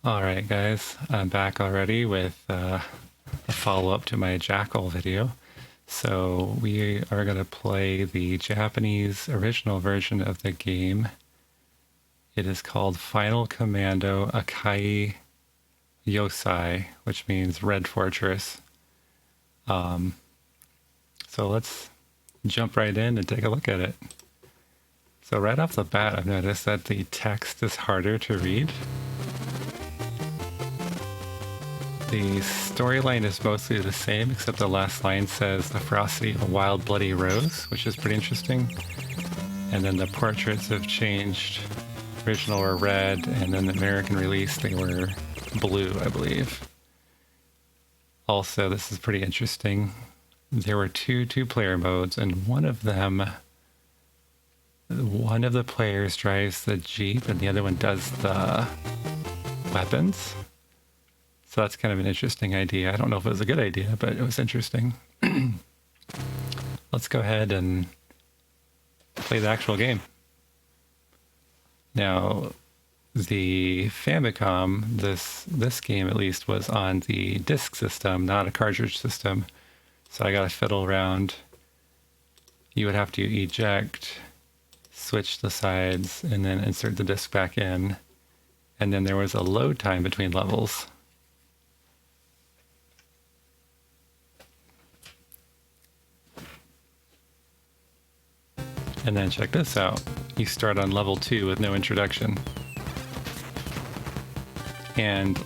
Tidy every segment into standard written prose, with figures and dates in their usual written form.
Alright guys, I'm back already with a follow-up to my Jackal video. So we are going to play the Japanese original version of the game. It is called Final Commando Akai Yousai, which means Red Fortress. So let's jump right in and take a look at it. So right off the bat, I've noticed that the text is harder to read. The storyline is mostly the same, except the last line says the ferocity of a wild bloody rose, which is pretty interesting. And then the portraits have changed. Original were red, and then the American release they were blue, I believe. Also, this is pretty interesting. There were two-player modes, and one of the players drives the Jeep, and the other one does the weapons. So that's kind of an interesting idea. I don't know if it was a good idea, but it was interesting. Let's go ahead and play the actual game. Now, the Famicom, this game at least, was on the disk system, not a cartridge system. So I gotta fiddle around. You would have to eject, switch the sides, and then insert the disc back in. And then there was a load time between levels. And then check this out. You start on level 2 with no introduction. And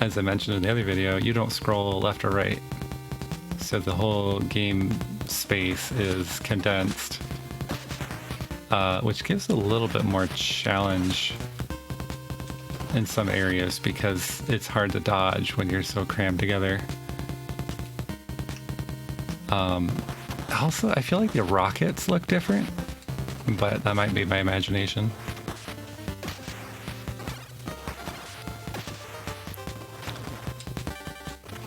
as I mentioned in the other video, you don't scroll left or right. So the whole game space is condensed, which gives a little bit more challenge in some areas because it's hard to dodge when you're so crammed together. Also, I feel like the rockets look different, but that might be my imagination.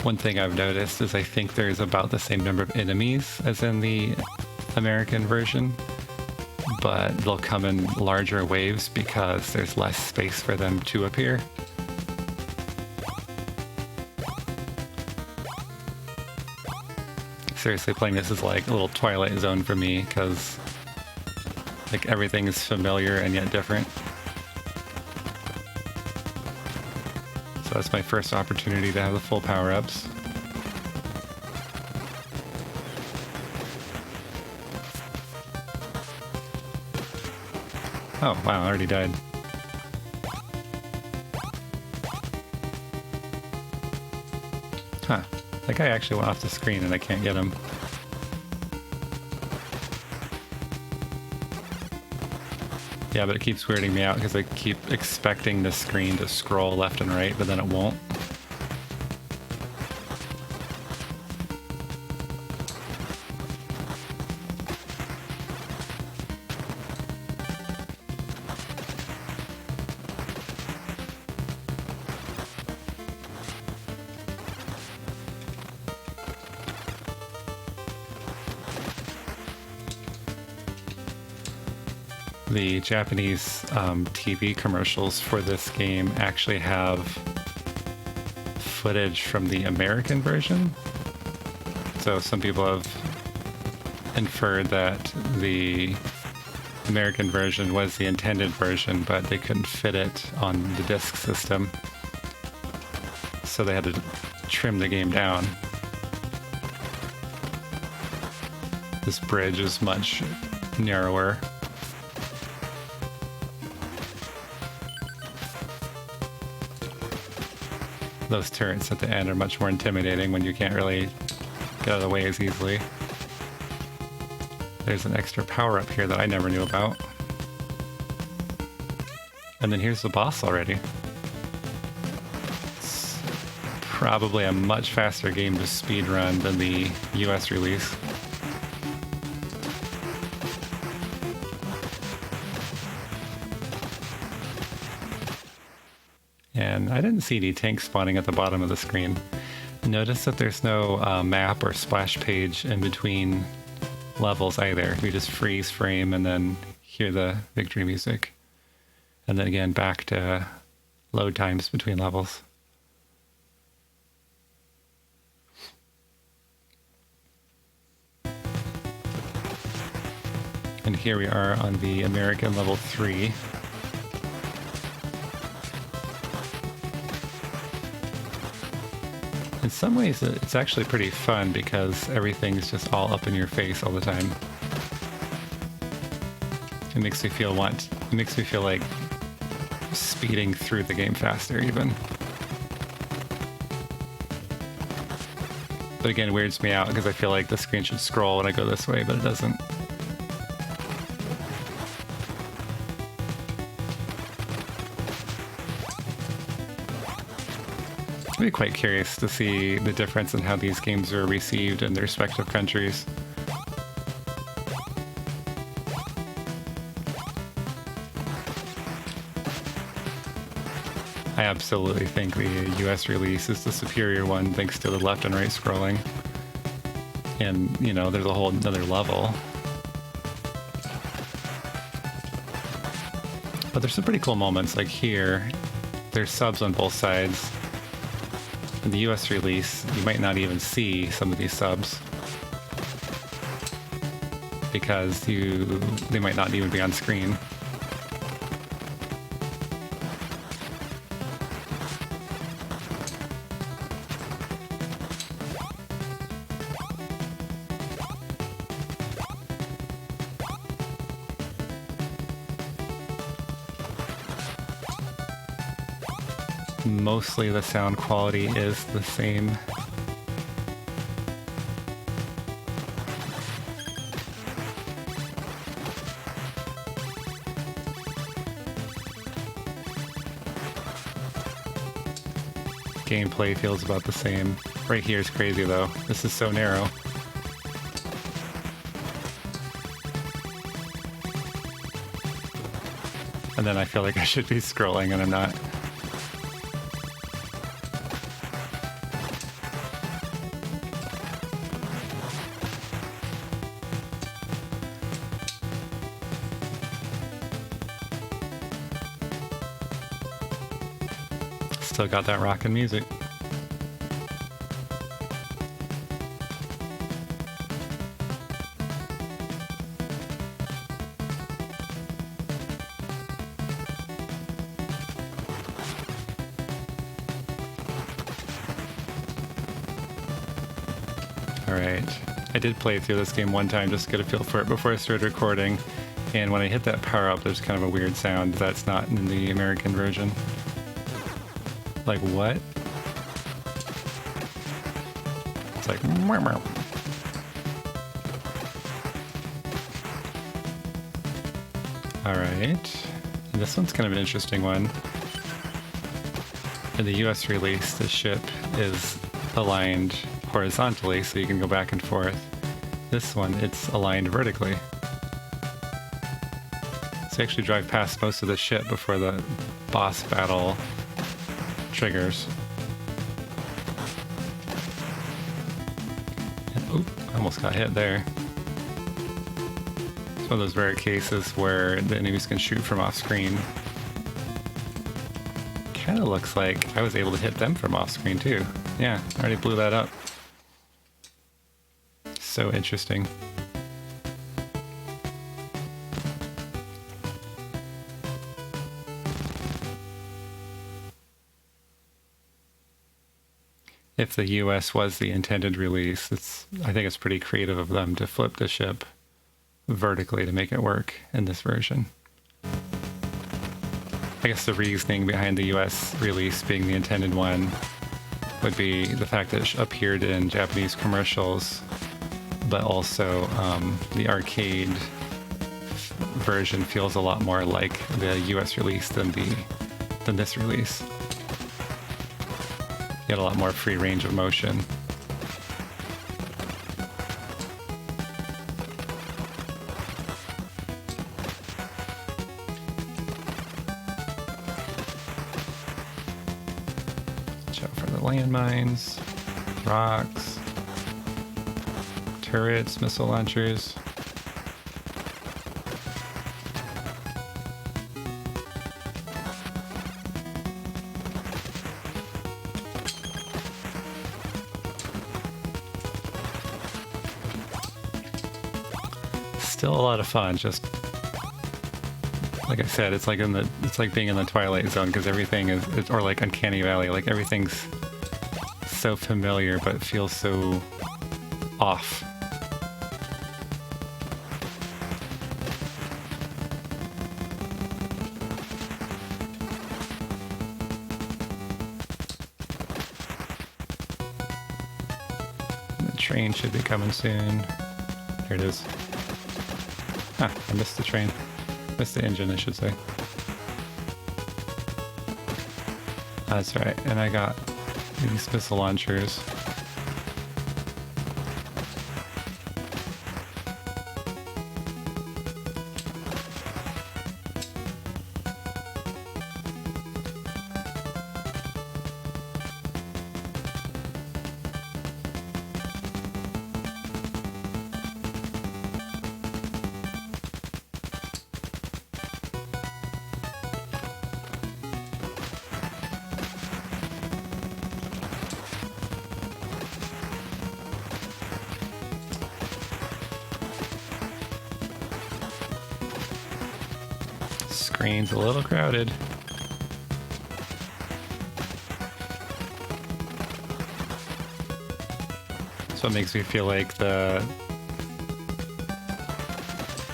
One thing I've noticed is I think there's about the same number of enemies as in the American version, but they'll come in larger waves because there's less space for them to appear. Seriously, playing this is like a little Twilight Zone for me because like everything is familiar and yet different. So that's my first opportunity to have the full power-ups. Oh wow, I already died. Huh. That guy actually went off the screen and I can't get him. Yeah, but it keeps weirding me out because I keep expecting the screen to scroll left and right, but then it won't. The Japanese TV commercials for this game actually have footage from the American version. So some people have inferred that the American version was the intended version, but they couldn't fit it on the disk system. So they had to trim the game down. This bridge is much narrower. Those turrets at the end are much more intimidating when you can't really get out of the way as easily. There's an extra power up here that I never knew about. And then here's the boss already. It's probably a much faster game to speedrun than the US release. And I didn't see any tanks spawning at the bottom of the screen. Notice that there's no map or splash page in between levels either. We just freeze frame and then hear the victory music. And then again back to load times between levels. And here we are on the American level 3. In some ways, it's actually pretty fun because everything's just all up in your face all the time. It makes me feel like speeding through the game faster even. But again, it weirds me out because I feel like the screen should scroll when I go this way, but it doesn't. I'd be quite curious to see the difference in how these games are received in their respective countries. I absolutely think the US release is the superior one thanks to the left and right scrolling. And, you know, there's a whole another level. But there's some pretty cool moments, like here, there's subs on both sides. In the US release, you might not even see some of these subs because they might not even be on screen. Mostly the sound quality is the same. Gameplay feels about the same. Right here is crazy though. This is so narrow. And then I feel like I should be scrolling and I'm not. Still got that rockin' music. Alright, I did play through this game one time just to get a feel for it before I started recording, and when I hit that power up there's kind of a weird sound that's not in the American version. Like what? It's like meow, meow. Alright. This one's kind of an interesting one. In the US release, the ship is aligned horizontally so you can go back and forth. This one, it's aligned vertically. So you actually drive past most of the ship before the boss battle triggers. And, oop, I almost got hit there. It's one of those rare cases where the enemies can shoot from off screen. Kind of looks like I was able to hit them from off screen too. Yeah, I already blew that up. So interesting. If the US was the intended release, I think it's pretty creative of them to flip the ship vertically to make it work in this version. I guess the reasoning behind the US release being the intended one would be the fact that it appeared in Japanese commercials, but also the arcade version feels a lot more like the US release than this release. You get a lot more free range of motion. Watch out for the landmines, rocks, turrets, missile launchers. still a lot of fun. Just like I said, it's like being in the Twilight Zone, because everything is, or like Uncanny Valley, like everything's so familiar but feels so off. The train should be coming soon. Here it is. Ah, I missed the train. Missed the engine, I should say. That's right, and I got these missile launchers. Screen's a little crowded. So it makes me feel like the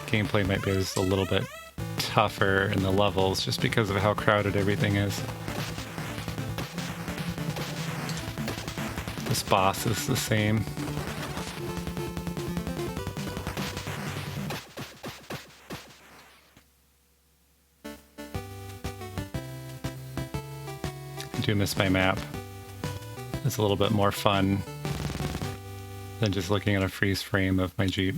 gameplay might be just a little bit tougher in the levels just because of how crowded everything is. This boss is the same. I do miss my map. It's a little bit more fun than just looking at a freeze frame of my Jeep.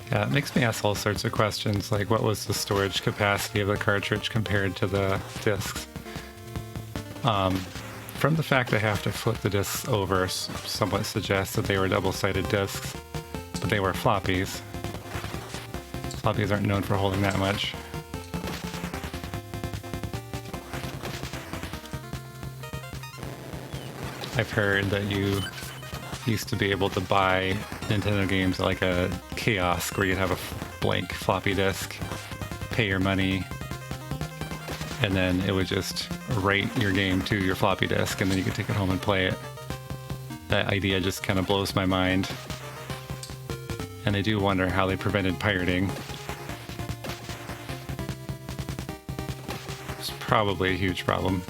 Yeah, it makes me ask all sorts of questions, like what was the storage capacity of the cartridge compared to the discs? From the fact I have to flip the discs over, somewhat suggests that they were double-sided discs, but they were floppies. Floppies aren't known for holding that much. I've heard that you used to be able to buy Nintendo games like a kiosk where you'd have a blank floppy disk, pay your money, and then it would just write your game to your floppy disk, and then you could take it home and play it. That idea just kind of blows my mind. And I do wonder how they prevented pirating. It's probably a huge problem.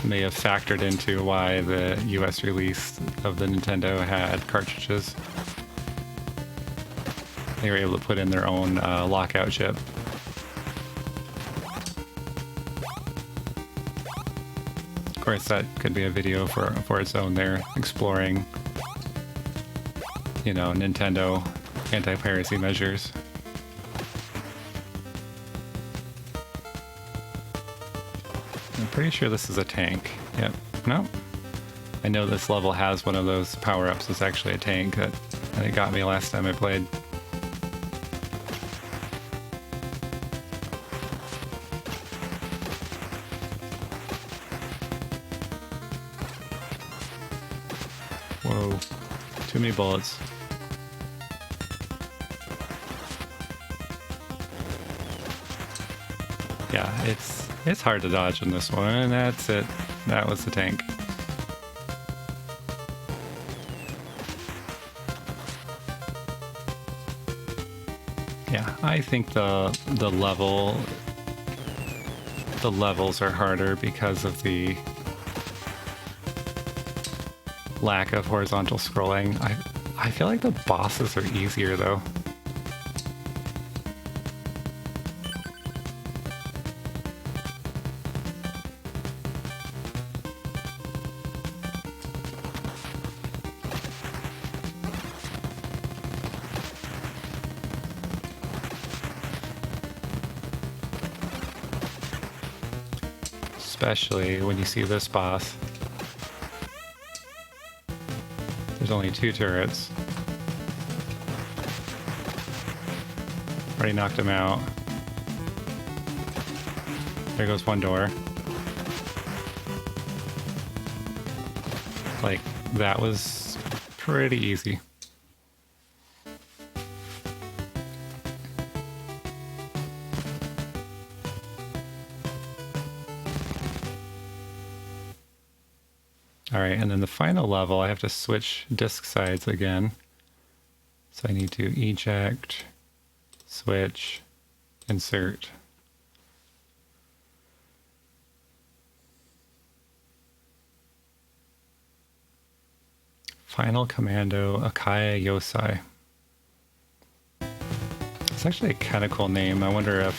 May have factored into why the US release of the Nintendo had cartridges. They were able to put in their own lockout chip. Of course, that could be a video for its own there, exploring, you know, Nintendo anti-piracy measures. I'm pretty sure this is a tank. Yep. No. I know this level has one of those power-ups. It's actually a tank that it got me last time I played. Whoa. Too many bullets. Yeah, it's hard to dodge in this one, and that's it. That was the tank. Yeah, I think the levels are harder because of the lack of horizontal scrolling. I feel like the bosses are easier though. especially when you see this boss. There's only 2 turrets. Already knocked him out. There goes one door. Like, that was pretty easy. Alright, and then the final level, I have to switch disk sides again. So I need to eject, switch, insert. Final Commando Akai Yousai. It's actually a kind of cool name. I wonder if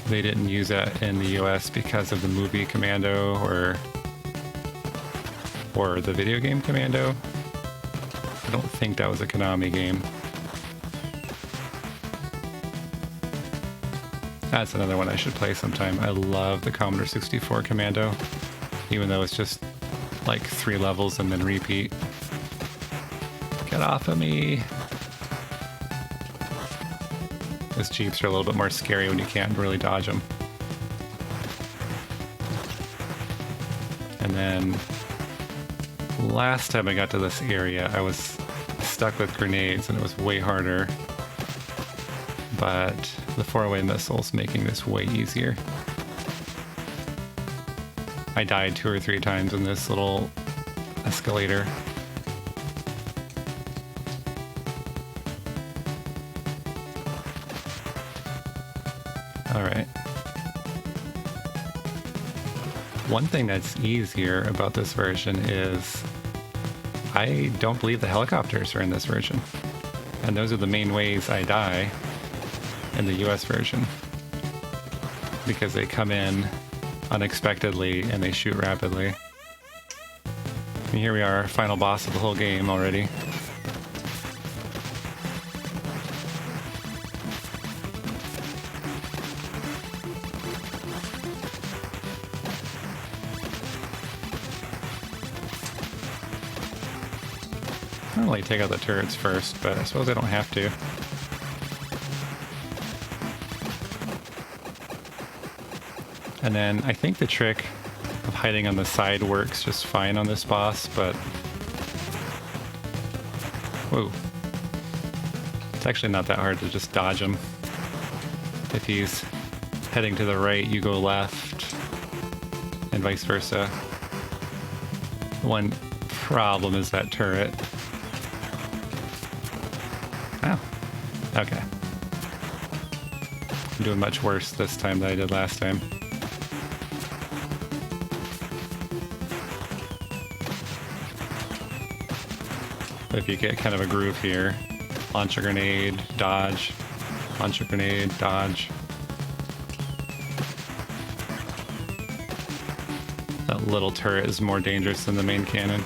they didn't use that in the US because of the movie Commando or the video game Commando. I don't think that was a Konami game. That's another one I should play sometime. I love the Commodore 64 Commando, even though it's just like 3 levels and then repeat. Get off of me! Those jeeps are a little bit more scary when you can't really dodge them. And then last time I got to this area, I was stuck with grenades and it was way harder. But the 4-way missile's making this way easier. I died 2 or 3 times in this little escalator. Alright. One thing that's easier about this version is I don't believe the helicopters are in this version. And those are the main ways I die in the US version. Because they come in unexpectedly and they shoot rapidly. And here we are, final boss of the whole game already. I'll normally take out the turrets first, but I suppose I don't have to. And then I think the trick of hiding on the side works just fine on this boss, but... Whoa. It's actually not that hard to just dodge him. If he's heading to the right, you go left, and vice versa. One problem is that turret. Oh, okay. I'm doing much worse this time than I did last time. If you get kind of a groove here, launch a grenade, dodge, launch a grenade, dodge. That little turret is more dangerous than the main cannon.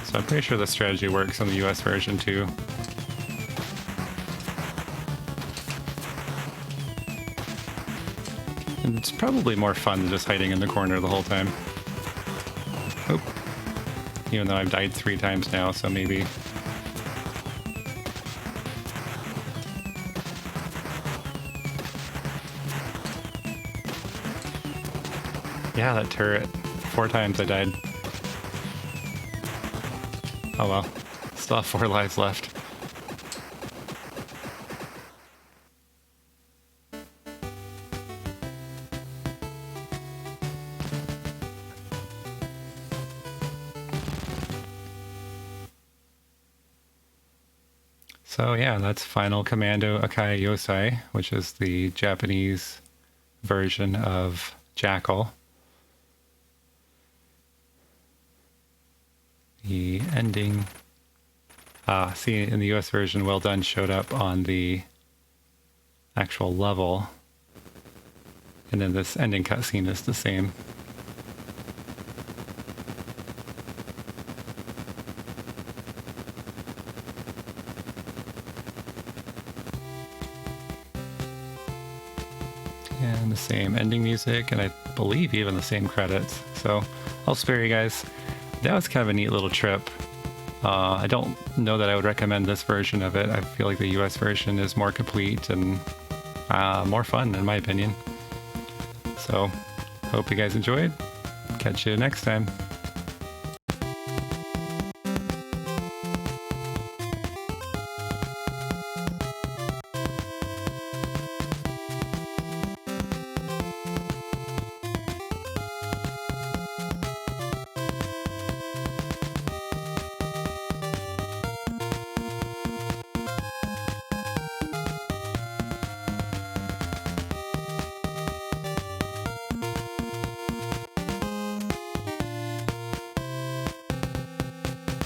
So I'm pretty sure the strategy works on the US version too. And it's probably more fun than just hiding in the corner the whole time. Oh. Even though I've died 3 times now, so maybe... Yeah, that turret. 4 times I died. Oh well. Still have 4 lives left. So yeah, that's Final Commando Akai Yousai, which is the Japanese version of Jackal. The ending... see, in the US version, Well Done showed up on the actual level. And then this ending cutscene is the same. and the same ending music, and I believe even the same credits. So I'll spare you guys. That was kind of a neat little trip. I don't know that I would recommend this version of it. I feel like the US version is more complete and more fun, in my opinion. So, hope you guys enjoyed. Catch you next time.